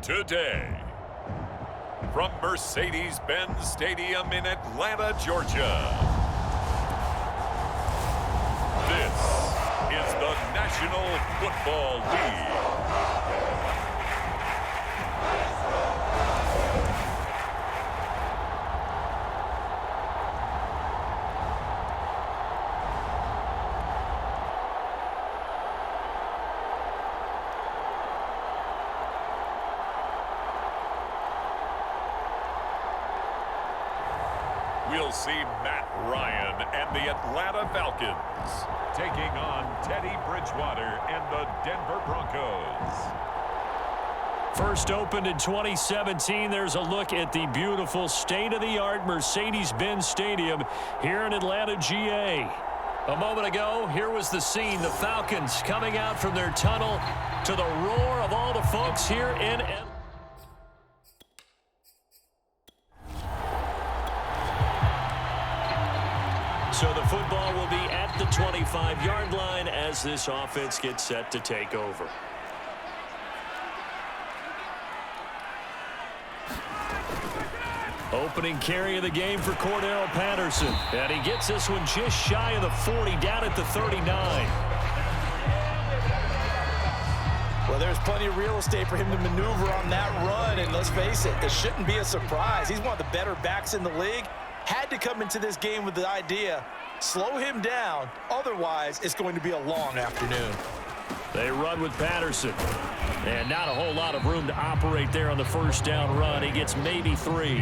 Today, from Mercedes-Benz Stadium in Atlanta, Georgia, this is the National Football League. We'll see Matt Ryan and the Atlanta Falcons taking on Teddy Bridgewater and the Denver Broncos. First opened in 2017, there's a look at the beautiful state-of-the-art Mercedes-Benz Stadium here in Atlanta, GA. A moment ago, here was the scene. The Falcons coming out from their tunnel to the roar of all the folks here in Atlanta. So the football will be at the 25-yard line as this offense gets set to take over. Opening carry of the game for Cordell Patterson. And he gets this one just shy of the 40, down at the 39. Well, there's plenty of real estate for him to maneuver on that run. And let's face it, it shouldn't be a surprise. He's one of the better backs in the league. Had to come into this game with the idea, slow him down. Otherwise, it's going to be a long afternoon. They run with Patterson. And not a whole lot of room to operate there on the first down run. He gets maybe 3.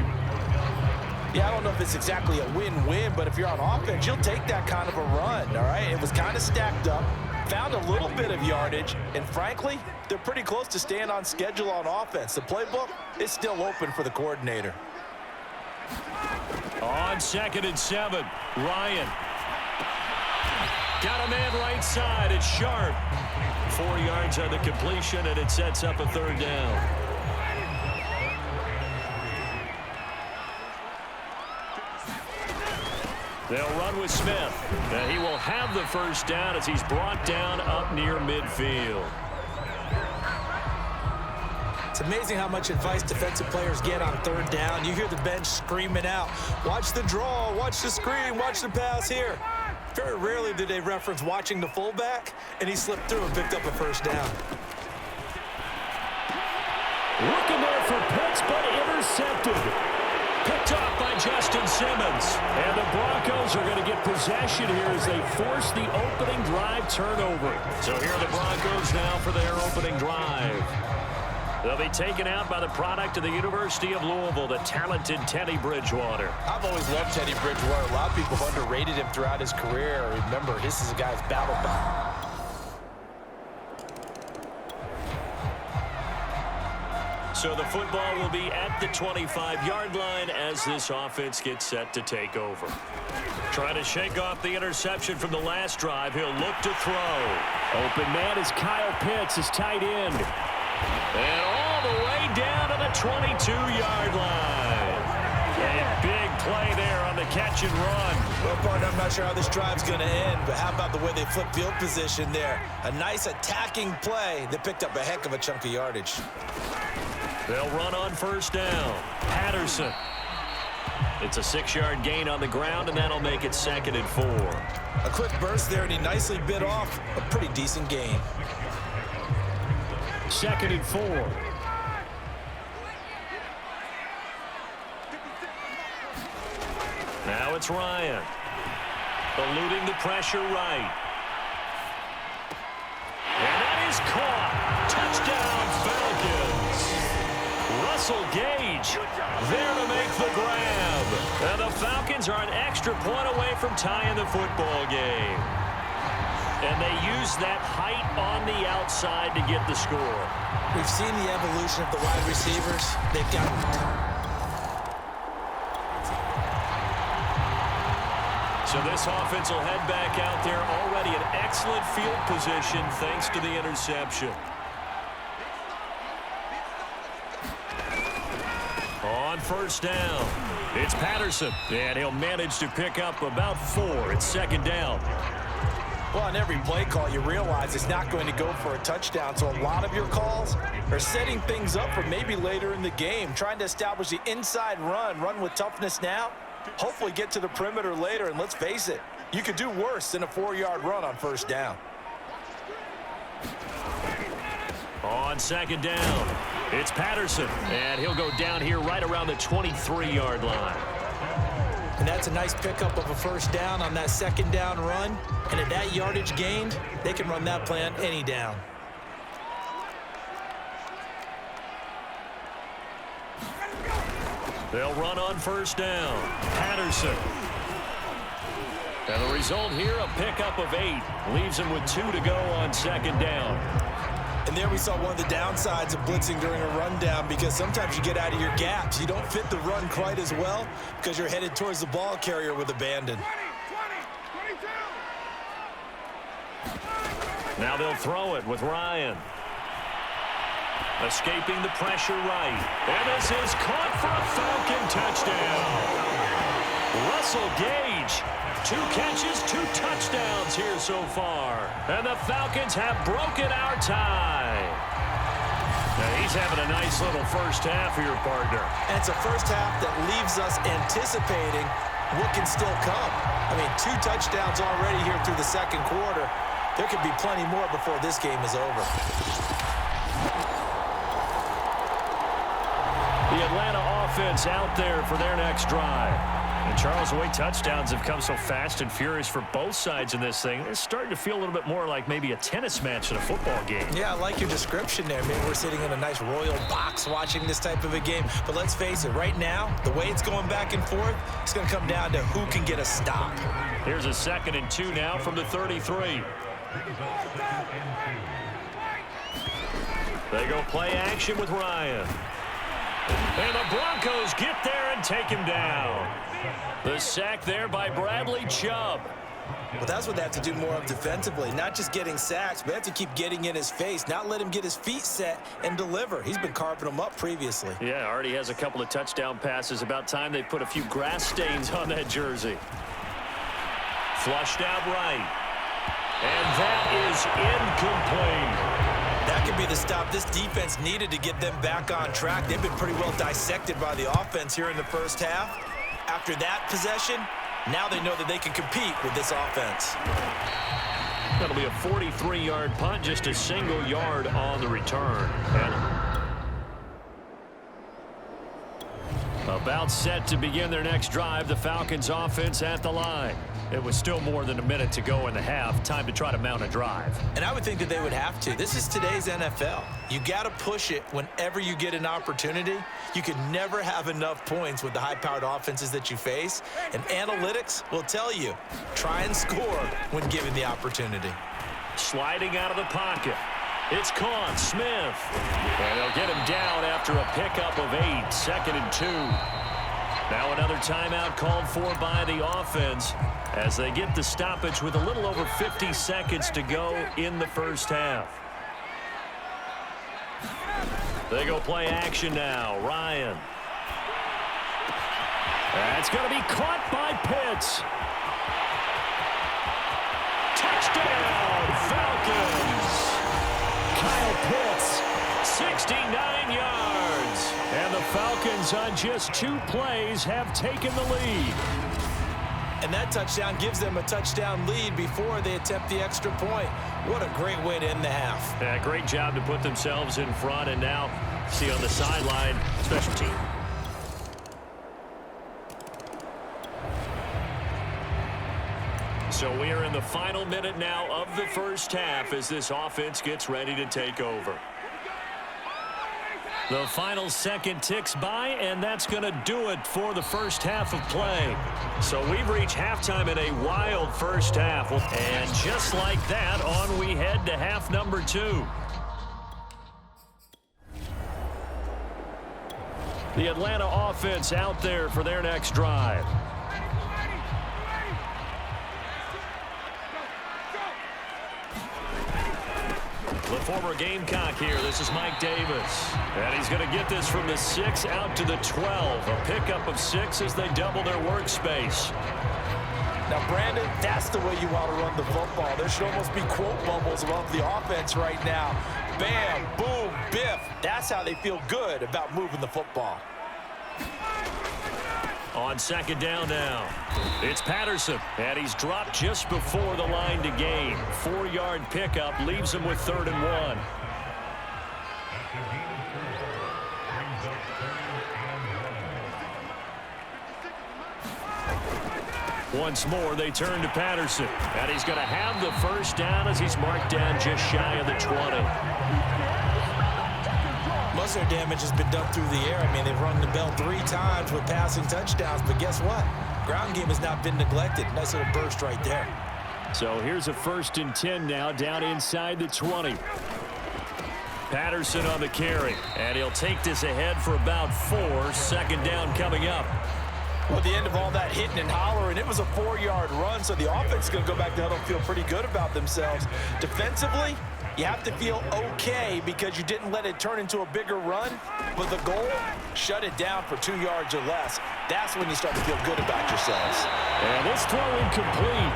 Yeah, I don't know if it's exactly a win-win, but if you're on offense, you'll take that kind of a run, all right? It was kind of stacked up, found a little bit of yardage, and frankly, they're pretty close to staying on schedule on offense. The playbook is still open for the coordinator. On 2nd and 7, Ryan. Got a man right side. It's Sharp. 4 yards on the completion, and it sets up a 3rd down. They'll run with Smith. And he will have the first down as he's brought down up near midfield. It's amazing how much advice defensive players get on 3rd down. You hear the bench screaming out, watch the draw, watch the screen, watch the pass here. Very rarely do they reference watching the fullback, and he slipped through and picked up a first down. Looking there for Pitts, but intercepted. Picked off by Justin Simmons. And the Broncos are going to get possession here as they force the opening drive turnover. So here are the Broncos now for their opening drive. They'll be taken out by the product of the University of Louisville, the talented Teddy Bridgewater. I've always loved Teddy Bridgewater. A lot of people have underrated him throughout his career. Remember, this is a guy who's battled back. So the football will be at the 25-yard line as this offense gets set to take over. Trying to shake off the interception from the last drive. He'll look to throw. Open man is Kyle Pitts, his tight end. And all the way down to the 22-yard line. A big play there on the catch and run. Well, partner, I'm not sure how this drive's going to end, but how about the way they flip field position there? A nice attacking play that picked up a heck of a chunk of yardage. They'll run on first down. Patterson. It's a 6-yard gain on the ground, and that'll make it 2nd and 4. A quick burst there, and he nicely bit off a pretty decent gain. 2nd and 4. Now it's Ryan. Eluding the pressure right. And that is caught. Touchdown, Falcons. Russell Gage there to make the grab. And the Falcons are an extra point away from tying the football game. and they use that height on the outside to get the score. We've seen the evolution of the wide receivers. They've got... So this offense will head back out there, already in excellent field position thanks to the interception. On first down, it's Patterson, and he'll manage to pick up about 4. It's second down. Well, on every play call, you realize it's not going to go for a touchdown, so a lot of your calls are setting things up for maybe later in the game, trying to establish the inside run with toughness now, hopefully get to the perimeter later, and let's face it, you could do worse than a 4-yard run on first down. On second down, it's Patterson, and he'll go down here right around the 23-yard line. And that's a nice pickup of a first down on that second down run. And at that yardage gained, they can run that play on any down. They'll run on first down. Patterson. And the result here, a pickup of 8. Leaves him with 2 to go on second down. And there we saw one of the downsides of blitzing during a rundown, because sometimes you get out of your gaps. You don't fit the run quite as well because you're headed towards the ball carrier with abandon. Now they'll throw it with Ryan. Escaping the pressure right. And this is caught for a Falcon touchdown. Russell Gage. 2 catches, 2 touchdowns here so far. And the Falcons have broken our tie. Now he's having a nice little first half here, partner. And it's a first half that leaves us anticipating what can still come. I mean, 2 touchdowns already here through the second quarter. There could be plenty more before this game is over. The Atlanta offense out there for their next drive. And Charles, the way touchdowns have come so fast and furious for both sides in this thing, it's starting to feel a little bit more like maybe a tennis match than a football game. Yeah, I like your description there. Maybe we're sitting in a nice royal box watching this type of a game. But let's face it, right now, the way it's going back and forth, it's going to come down to who can get a stop. Here's a 2nd and 2 now from the 33. They go play action with Ryan. And the Broncos get there and take him down. The sack there by Bradley Chubb. Well, that's what they have to do more of defensively. Not just getting sacks, but they have to keep getting in his face, not let him get his feet set and deliver. He's been carving them up previously. Yeah, already has a couple of touchdown passes. About time they put a few grass stains on that jersey. Flushed out right. And that is incomplete. That could be the stop this defense needed to get them back on track. They've been pretty well dissected by the offense here in the first half. After that possession, now they know that they can compete with this offense. That'll be a 43-yard punt, just a single yard on the return. And about set to begin their next drive, the Falcons offense at the line. It was still more than a minute to go in the half. Time to try to mount a drive. And I would think that they would have to. This is today's NFL. You got to push it whenever you get an opportunity. You can never have enough points with the high-powered offenses that you face. And analytics will tell you, try and score when given the opportunity. Sliding out of the pocket. It's caught. Smith. And they'll get him down after a pickup of 8. 2nd and 2. Now another timeout called for by the offense as they get the stoppage with a little over 50 seconds to go in the first half. They go play action now. Ryan. That's going to be caught by Pitts. Touchdown, Falcons. Kyle Pitts, 69 yards. And the Falcons on just 2 plays have taken the lead. And that touchdown gives them a touchdown lead before they attempt the extra point. What a great way to end the half. Yeah, great job to put themselves in front, and now see on the sideline, special team. So we are in the final minute now of the first half as this offense gets ready to take over. The final second ticks by, and that's going to do it for the first half of play. So we've reached halftime in a wild first half. And just like that, on we head to half number 2. The Atlanta offense out there for their next drive. The former Gamecock here. This is Mike Davis. And he's going to get this from the 6 out to the 12. A pickup of 6 as they double their workspace. Now, Brandon, that's the way you want to run the football. There should almost be quote bubbles above the offense right now. Bam, boom, biff. That's how they feel good about moving the football. On second down now, it's Patterson, and he's dropped just before the line to gain. 4-yard pickup leaves him with 3rd and 1. Once more, they turn to Patterson, and he's going to have the first down as he's marked down just shy of the 20. Most of their damage has been done through the air. I mean, they've rung the bell 3 times with passing touchdowns, but guess what? Ground game has not been neglected. Nice little burst right there. So here's a 1st and 10 now, down inside the 20. Patterson on the carry, and he'll take this ahead for about 4. 2nd down coming up. Well, at the end of all that hitting and hollering, it was a 4-yard run, so the offense is going to go back to huddle and feel pretty good about themselves. Defensively, you have to feel okay because you didn't let it turn into a bigger run. But the goal, shut it down for 2 yards or less. That's when you start to feel good about yourselves. And this throw incomplete.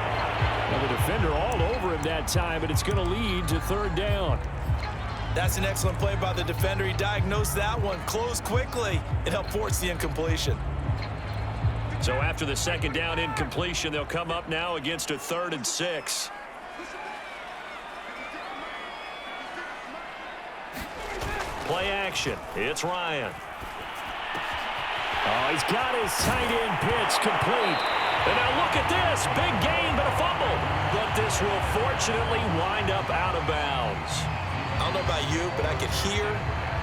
And the defender all over him that time, and it's going to lead to 3rd down. That's an excellent play by the defender. He diagnosed that one, closed quickly, and helped force the incompletion. So after the 2nd down incompletion, they'll come up now against a 3rd and 6. Play action. It's Ryan. Oh, he's got his tight end pitch complete. And now look at this. Big gain, but a fumble. But this will fortunately wind up out of bounds. I don't know about you, but I could hear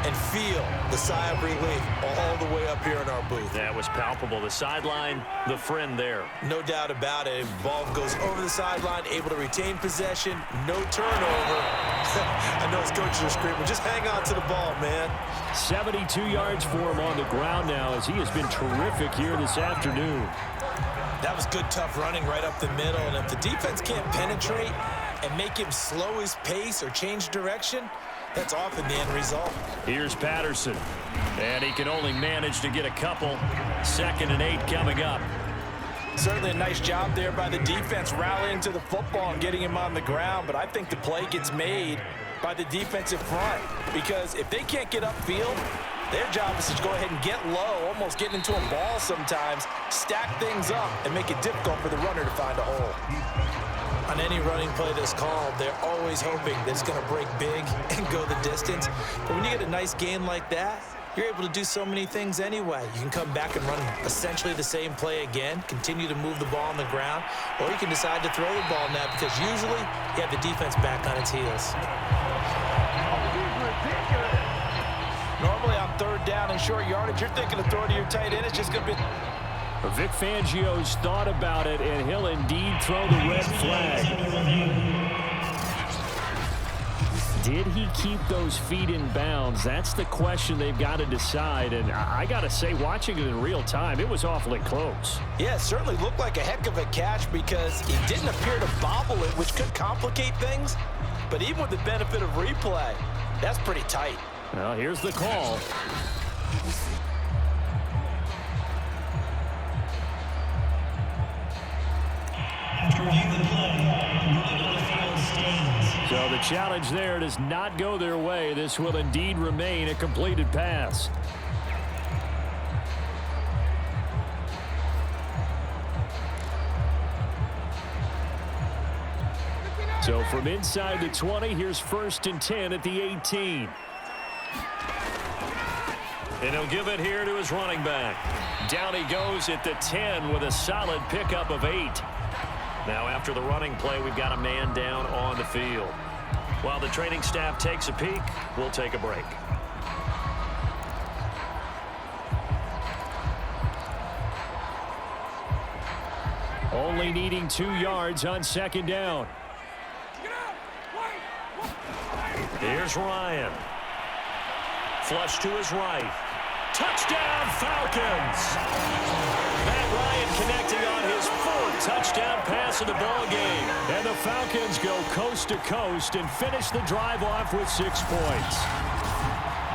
and feel the sigh of relief all the way up here in our booth. That was palpable. The sideline, the friend there. No doubt about it. Ball goes over the sideline, able to retain possession, no turnover. I know his coaches are screaming, just hang on to the ball, man. 72 yards for him on the ground now as he has been terrific here this afternoon. That was good, tough running right up the middle. And if the defense can't penetrate and make him slow his pace or change direction, that's often the end result. Here's Patterson, and he can only manage to get a couple. 2nd and 8 coming up. Certainly a nice job there by the defense rallying to the football and getting him on the ground, but I think the play gets made by the defensive front because if they can't get upfield, their job is to go ahead and get low, almost get into a ball sometimes, stack things up, and make it difficult for the runner to find a hole. On any running play that's called, they're always hoping that it's going to break big and go the distance. But when you get a nice gain like that, you're able to do so many things anyway. You can come back and run essentially the same play again, continue to move the ball on the ground, or you can decide to throw the ball now because usually you have the defense back on its heels. Normally on 3rd down and short yardage, you're thinking of throwing to your tight end. It's just going to be... Vic Fangio's thought about it, and he'll indeed throw the red flag. Did he keep those feet in bounds? That's the question they've got to decide. And I got to say, watching it in real time, it was awfully close. Yeah, it certainly looked like a heck of a catch because he didn't appear to bobble it, which could complicate things. But even with the benefit of replay, that's pretty tight. Well, here's the call. So the challenge there does not go their way. This will indeed remain a completed pass. So from inside the 20, here's 1st and 10 at the 18. And he'll give it here to his running back. Down he goes at the 10 with a solid pickup of 8. Now after the running play, we've got a man down on the field. While the training staff takes a peek, we'll take a break. Only needing 2 yards on second down. Here's Ryan. Flush to his right. Touchdown, Falcons! Matt Ryan connecting on his 4th touchdown pass of the ball game. And the Falcons go coast to coast and finish the drive off with 6 points.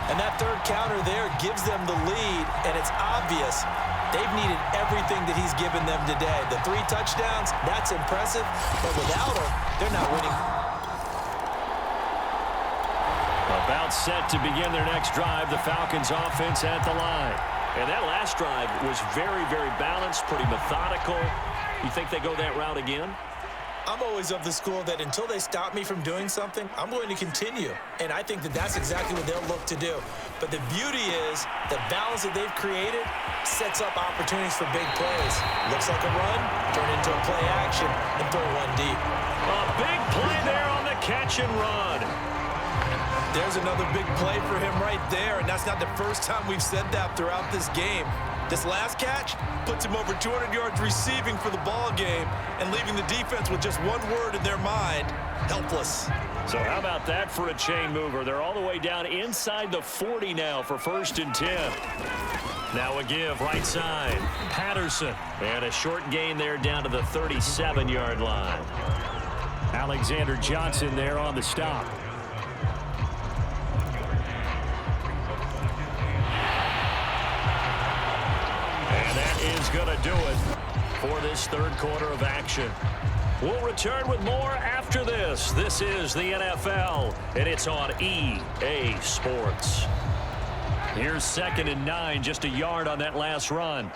And that third counter there gives them the lead, and it's obvious they've needed everything that he's given them today. The 3 touchdowns, that's impressive, but without him, they're not winning. About set to begin their next drive, the Falcons offense at the line. And that last drive was very, very balanced, pretty methodical. You think they go that route again? I'm always of the school that until they stop me from doing something, I'm going to continue. And I think that that's exactly what they'll look to do. But the beauty is the balance that they've created sets up opportunities for big plays. Looks like a run, turn into a play action, and throw one deep. A big play there on the catch and run. There's another big play for him right there, and that's not the first time we've said that throughout this game. This last catch puts him over 200 yards receiving for the ball game and leaving the defense with just one word in their mind, helpless. So how about that for a chain mover? They're all the way down inside the 40 now for 1st and 10. Now a give right side. Patterson. And a short gain there down to the 37-yard line. Alexander Johnson there on the stop. Is going to do it for this 3rd quarter of action. We'll return with more after this. This is the NFL, and it's on EA Sports. Here's 2nd and 9, just a yard on that last run.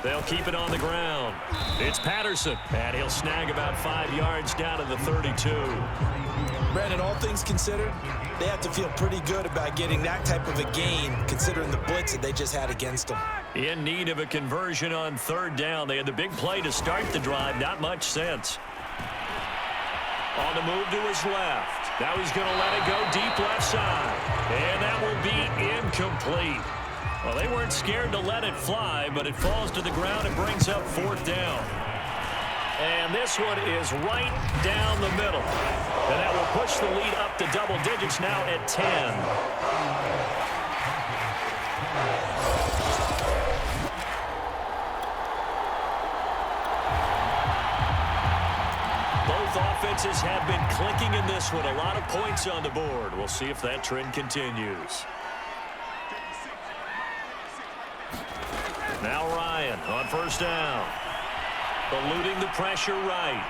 They'll keep it on the ground. It's Patterson, and he'll snag about 5 yards down to the 32. Brandon, all things considered, they have to feel pretty good about getting that type of a gain, considering the blitz that they just had against them. In need of a conversion on 3rd down. They had the big play to start the drive. Not much sense. On the move to his left. Now he's going to let it go deep left side. And that will be incomplete. Well, they weren't scared to let it fly, but it falls to the ground and brings up 4th down. And this one is right down the middle. And that will push the lead up to double digits now at 10. Both offenses have been clicking in this one. A lot of points on the board. We'll see if that trend continues. Now Ryan on 1st down. Eluding the pressure right.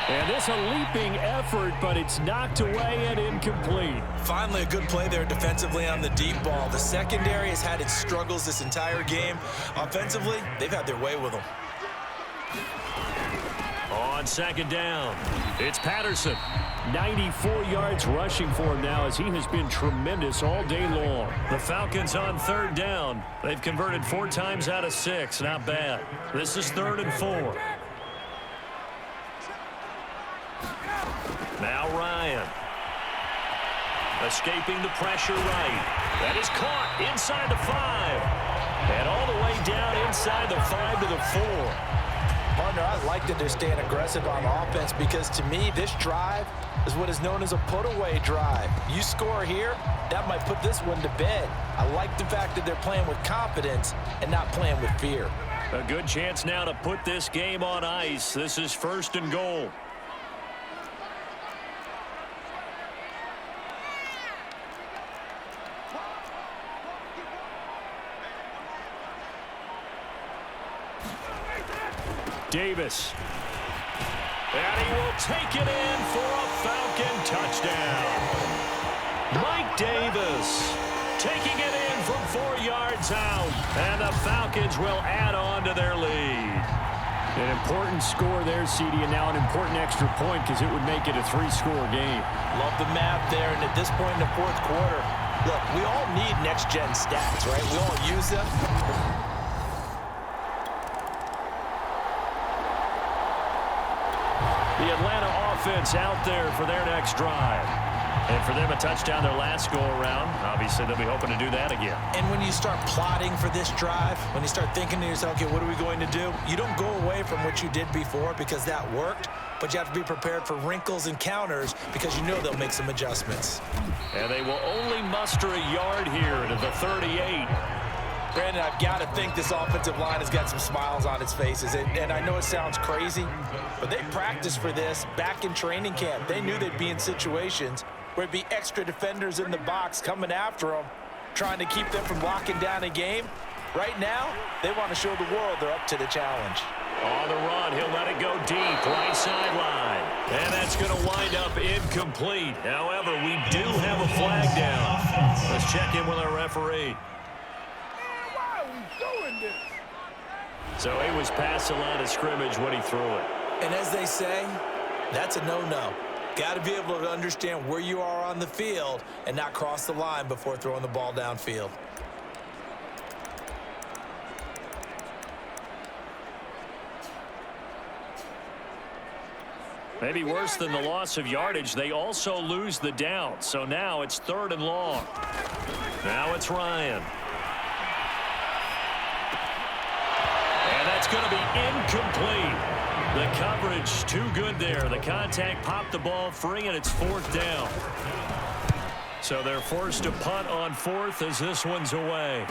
And this a leaping effort, but it's knocked away and incomplete. Finally a good play there defensively on the deep ball. The secondary has had its struggles this entire game. Offensively, they've had their way with them. On 2nd down, it's Patterson. 94 yards rushing for him now as he has been tremendous all day long. The Falcons on 3rd down. They've converted 4 times out of 6. Not bad. This is 3rd and 4. Now Ryan. Escaping the pressure right. That is caught inside the 5. And all the way down inside the 5 to the 4. Partner, I like that they're staying aggressive on offense because to me, this drive is what is known as a put-away drive. You score here, that might put this one to bed. I like the fact that they're playing with confidence and not playing with fear. A good chance now to put this game on ice. This is 1st and goal. Davis. And he will take it in for a Falcon touchdown. Mike Davis taking it in from 4 yards out. And the Falcons will add on to their lead. An important score there, CD, and now an important extra point because it would make it a 3-score game. Love the math there, and at this point in the 4th quarter, look, we all need next-gen stats, right? We all use them. The Atlanta offense out there for their next drive. And for them, a touchdown their last go-around. Obviously, they'll be hoping to do that again. And when you start plotting for this drive, when you start thinking to yourself, okay, what are we going to do? You don't go away from what you did before because that worked, but you have to be prepared for wrinkles and counters because you know they'll make some adjustments. And they will only muster a yard here to the 38. Brandon, I've got to think this offensive line has got some smiles on its faces. And I know it sounds crazy, but they practiced for this back in training camp. They knew they'd be in situations where it'd be extra defenders in the box coming after them, trying to keep them from locking down a game. Right now, they want to show the world they're up to the challenge. On the run, he'll let it go deep, right sideline. And that's going to wind up incomplete. However, we do have a flag down. Let's check in with our referee. So he was past the line of scrimmage when he threw it. And as they say, that's a no-no. Got to be able to understand where you are on the field and not cross the line before throwing the ball downfield. Maybe worse than the loss of yardage, they also lose the down. So now it's 3rd and long. Now it's Ryan. And that's going to be incomplete. The coverage too good there. The contact popped the ball free, and it's 4th down. So they're forced to punt on 4th as this one's away.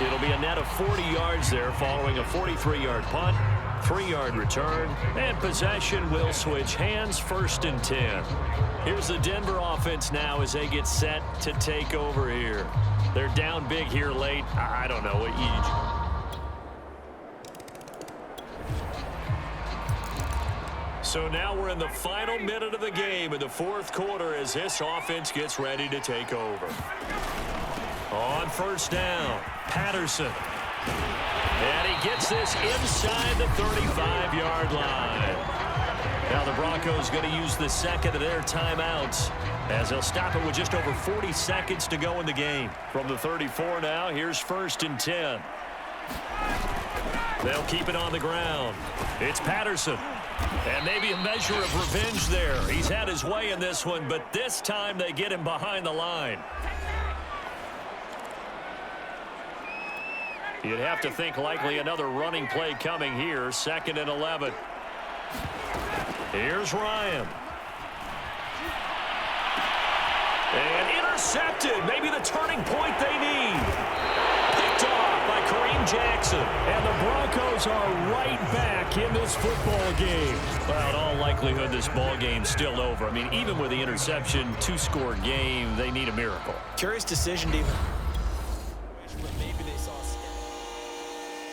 It'll be a net of 40 yards there following a 43-yard punt, 3-yard return, and possession will switch hands, 1st and 10. Here's the Denver offense now as they get set to take over here. They're down big here late. I don't know what So now we're in the final minute of the game in the 4th quarter as this offense gets ready to take over. On 1st down, Patterson. And he gets this inside the 35-yard line. Now the Broncos going to use the second of their timeouts as they'll stop it with just over 40 seconds to go in the game. From the 34 now, here's 1st and 10. They'll keep it on the ground. It's Patterson. And maybe a measure of revenge there. He's had his way in this one, but this time they get him behind the line. You'd have to think likely another running play coming here. 2nd and 11. Here's Ryan. And intercepted. Maybe the turning point they need. Picked off by Kareem Jackson. And the Broncos are right back in this football game. Well, in all likelihood, this ball game's still over. I mean, even with the interception, 2-score game, they need a miracle. Curious decision, David.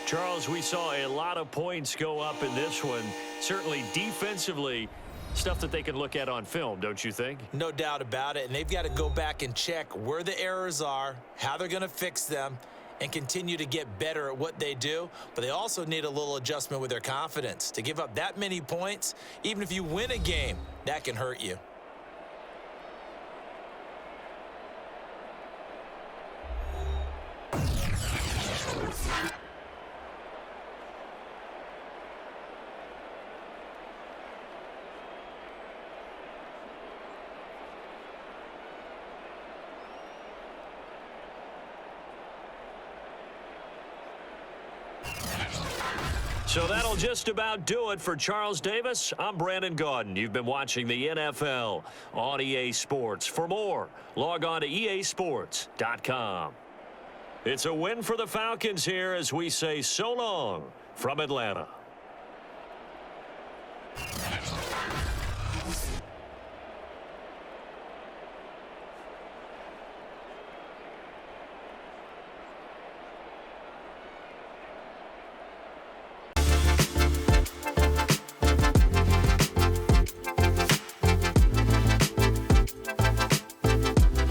Charles, we saw a lot of points go up in this one. Certainly defensively, stuff that they can look at on film, don't you think? No doubt about it. And they've got to go back and check where the errors are, how they're going to fix them, and continue to get better at what they do. But they also need a little adjustment with their confidence. To give up that many points, even if you win a game, that can hurt you. So that'll just about do it for Charles Davis. I'm Brandon Gaudin. You've been watching the NFL on EA Sports. For more, log on to easports.com. It's a win for the Falcons here as we say so long from Atlanta.